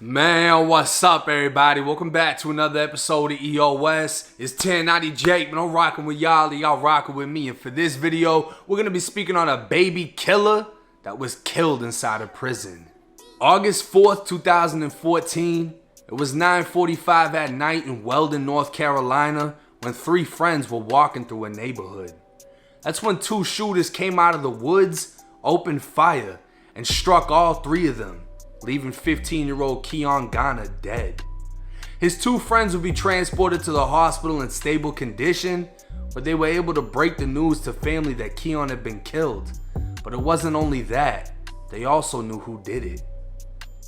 Man, what's up, everybody? Welcome back to another episode of EOS. It's 1090 Jake, but I'm rocking with y'all rocking with me. And for this video, we're going to be speaking on a baby killer that was killed inside a prison. August 4th, 2014, it was 9:45 at night in Weldon, North Carolina, when three friends were walking through a neighborhood. That's when two shooters came out of the woods, opened fire, and struck all three of them, leaving 15-year-old Keon Ghana dead. His two friends would be transported to the hospital in stable condition, but they were able to break the news to family that Keon had been killed. But it wasn't only that, they also knew who did it.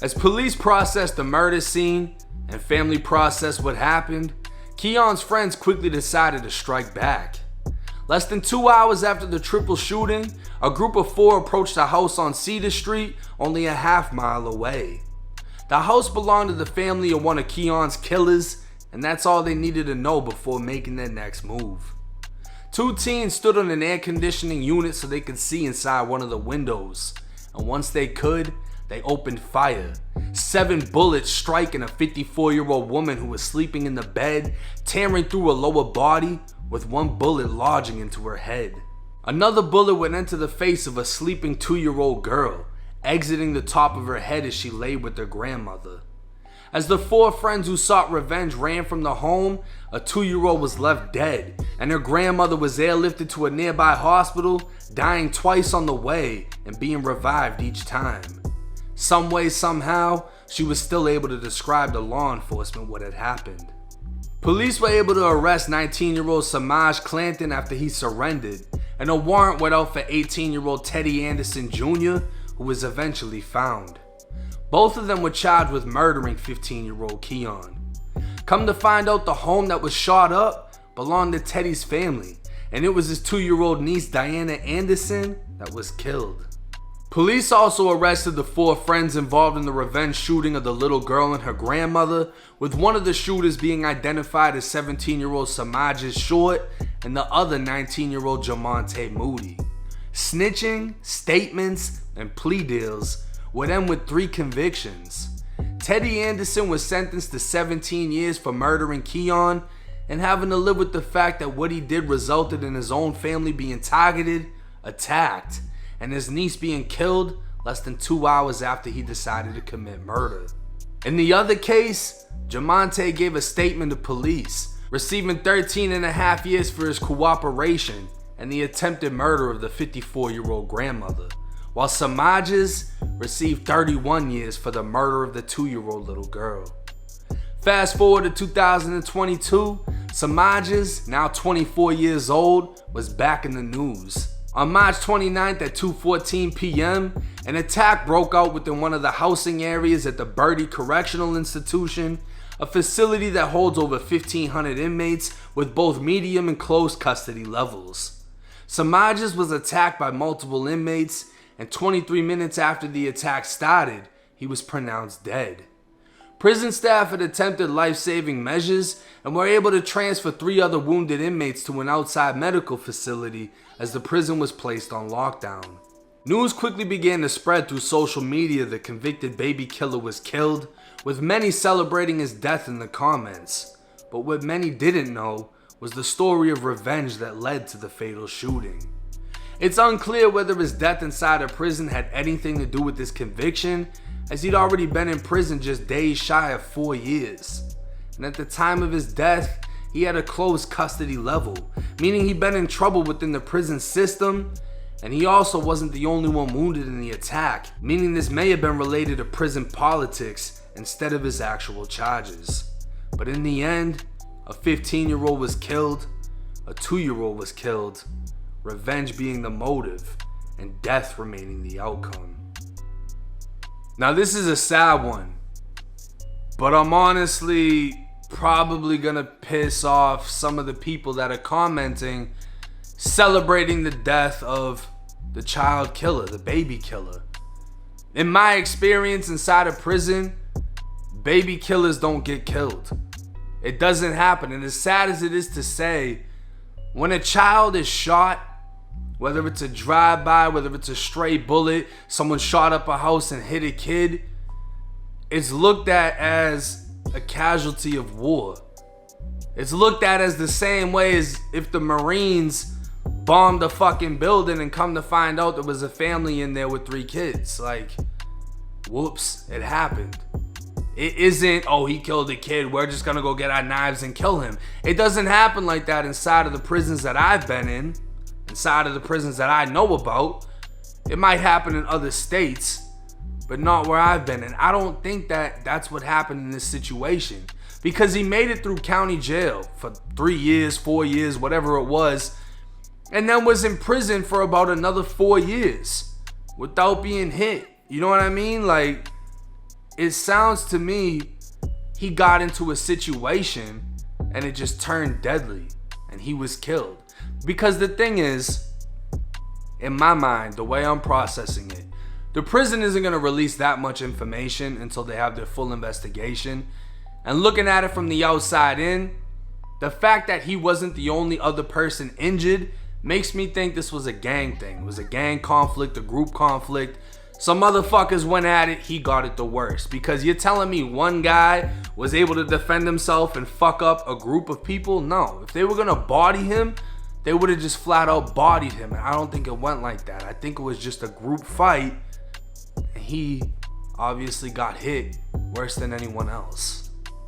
As police processed the murder scene and family processed what happened, Keon's friends quickly decided to strike back. Less than 2 hours after the triple shooting, a group of four approached a house on Cedar Street, only a half-mile away. The house belonged to the family of one of Keon's killers, and that's all they needed to know before making their next move. Two teens stood on an air conditioning unit so they could see inside one of the windows, and once they could, they opened fire. 7 bullets striking a 54-year-old woman who was sleeping in the bed, tearing through her lower body, with one bullet lodging into her head. Another bullet went into the face of a sleeping 2-year-old girl, exiting the top of her head as she lay with her grandmother. As the four friends who sought revenge ran from the home, a 2-year-old was left dead, and her grandmother was airlifted to a nearby hospital, dying twice on the way and being revived each time. Some way, somehow, she was still able to describe to law enforcement what had happened. Police were able to arrest 19-year-old Samaj Clanton after he surrendered, and a warrant went out for 18-year-old Teddy Anderson Jr., who was eventually found. Both of them were charged with murdering 15-year-old Keon. Come to find out, the home that was shot up belonged to Teddy's family, and it was his 2-year-old niece Diana Anderson that was killed. Police also arrested the four friends involved in the revenge shooting of the little girl and her grandmother, with one of the shooters being identified as 17-year-old Samaj's Short and the other 19-year-old Jamonte Moody. Snitching, statements, and plea deals would end with 3 convictions. Teddy Anderson was sentenced to 17 years for murdering Keon and having to live with the fact that what he did resulted in his own family being targeted, attacked, and his niece being killed less than 2 hours after he decided to commit murder. In the other case, Jamonte gave a statement to police, receiving 13.5 years for his cooperation and the attempted murder of the 54-year-old grandmother, while Samaj's received 31 years for the murder of the 2-year-old little girl. Fast forward to 2022, Samaj's, now 24 years old, was back in the news. On March 29th at 2:14 p.m., an attack broke out within one of the housing areas at the Bodied Correctional Institution, a facility that holds over 1,500 inmates with both medium and close custody levels. Samaj's was attacked by multiple inmates, and 23 minutes after the attack started, he was pronounced dead. Prison staff had attempted life-saving measures and were able to transfer 3 other wounded inmates to an outside medical facility as the prison was placed on lockdown. News quickly began to spread through social media the convicted baby killer was killed, with many celebrating his death in the comments. But what many didn't know was the story of revenge that led to the fatal shooting. It's unclear whether his death inside a prison had anything to do with this conviction, as he'd already been in prison just days shy of 4 years. And at the time of his death, he had a closed custody level, meaning he'd been in trouble within the prison system, and he also wasn't the only one wounded in the attack, meaning this may have been related to prison politics instead of his actual charges. But in the end, a 15-year-old was killed, a 2-year-old was killed, revenge being the motive, and death remaining the outcome. Now this is a sad one, but I'm honestly probably gonna piss off some of the people that are commenting, celebrating the death of the child killer, the baby killer. In my experience inside a prison, baby killers don't get killed. It doesn't happen, and as sad as it is to say, when a child is shot, whether it's a drive-by, whether it's a stray bullet, someone shot up a house and hit a kid, it's looked at as a casualty of war. It's looked at as the same way as if the Marines bombed a fucking building and come to find out there was a family in there with 3 kids. Like, whoops, it happened. It isn't, oh, he killed a kid, we're just gonna go get our knives and kill him. It doesn't happen like that inside of the prisons that I've been in, inside of the prisons that I know about. It might happen in other states, but not where I've been. And I don't think that that's what happened in this situation, because he made it through county jail for 3 years, 4 years, whatever it was, and then was in prison for about another 4 years without being hit. You know what I mean? Like, it sounds to me he got into a situation and it just turned deadly and he was killed. Because the thing is, in my mind, the way I'm processing it, the prison isn't going to release that much information until they have their full investigation. And looking at it from the outside in, the fact that he wasn't the only other person injured makes me think this was a gang thing. It was a gang conflict, a group conflict. Some motherfuckers went at it, he got it the worst. Because you're telling me one guy was able to defend himself and fuck up a group of people? No. If they were gonna body him, they would have just flat out bodied him. And I don't think it went like that. I think it was just a group fight. And he obviously got hit worse than anyone else.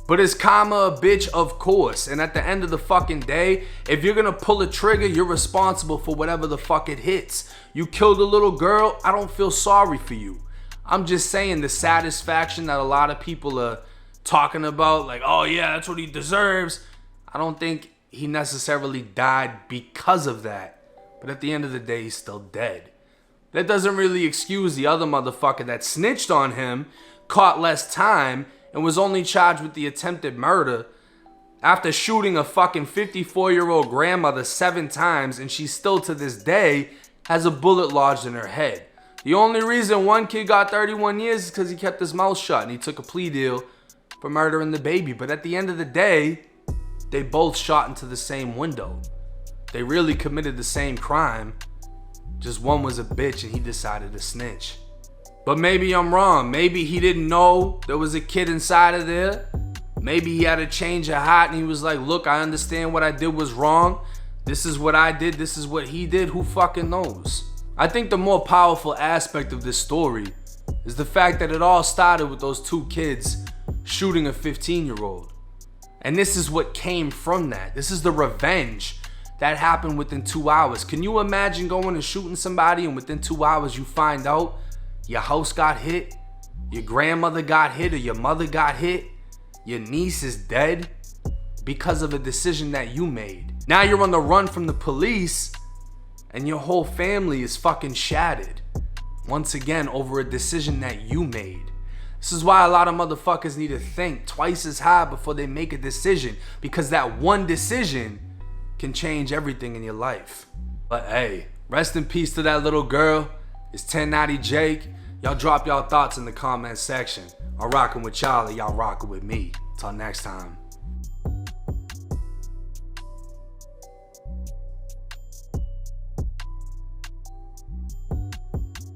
But is karma a bitch? Of course. And at the end of the fucking day, if you're gonna pull a trigger, you're responsible for whatever the fuck it hits. You killed a little girl, I don't feel sorry for you. I'm just saying the satisfaction that a lot of people are talking about, like, oh yeah, that's what he deserves. I don't think he necessarily died because of that. But at the end of the day, he's still dead. That doesn't really excuse the other motherfucker that snitched on him, caught less time, and was only charged with the attempted murder after shooting a fucking 54-year-old grandmother 7 times, and she still to this day has a bullet lodged in her head. The only reason one kid got 31 years is because he kept his mouth shut and he took a plea deal for murdering the baby. But at the end of the day, they both shot into the same window. They really committed the same crime. Just one was a bitch and he decided to snitch. But maybe I'm wrong. Maybe he didn't know there was a kid inside of there. Maybe he had a change of heart and he was like, look, I understand what I did was wrong. This is what I did. This is what he did. Who fucking knows? I think the more powerful aspect of this story is the fact that it all started with those 2 kids shooting a 15-year-old. And this is what came from that. This is the revenge that happened within 2 hours. Can you imagine going and shooting somebody and within 2 hours you find out your house got hit, your grandmother got hit, or your mother got hit, your niece is dead because of a decision that you made? Now you're on the run from the police and your whole family is fucking shattered. Once again, over a decision that you made. This is why a lot of motherfuckers need to think twice as hard before they make a decision, because that one decision can change everything in your life. But hey, rest in peace to that little girl. It's 1090 Jake. Y'all drop y'all thoughts in the comment section. I'm rocking with y'all, y'all rocking with me. Till next time.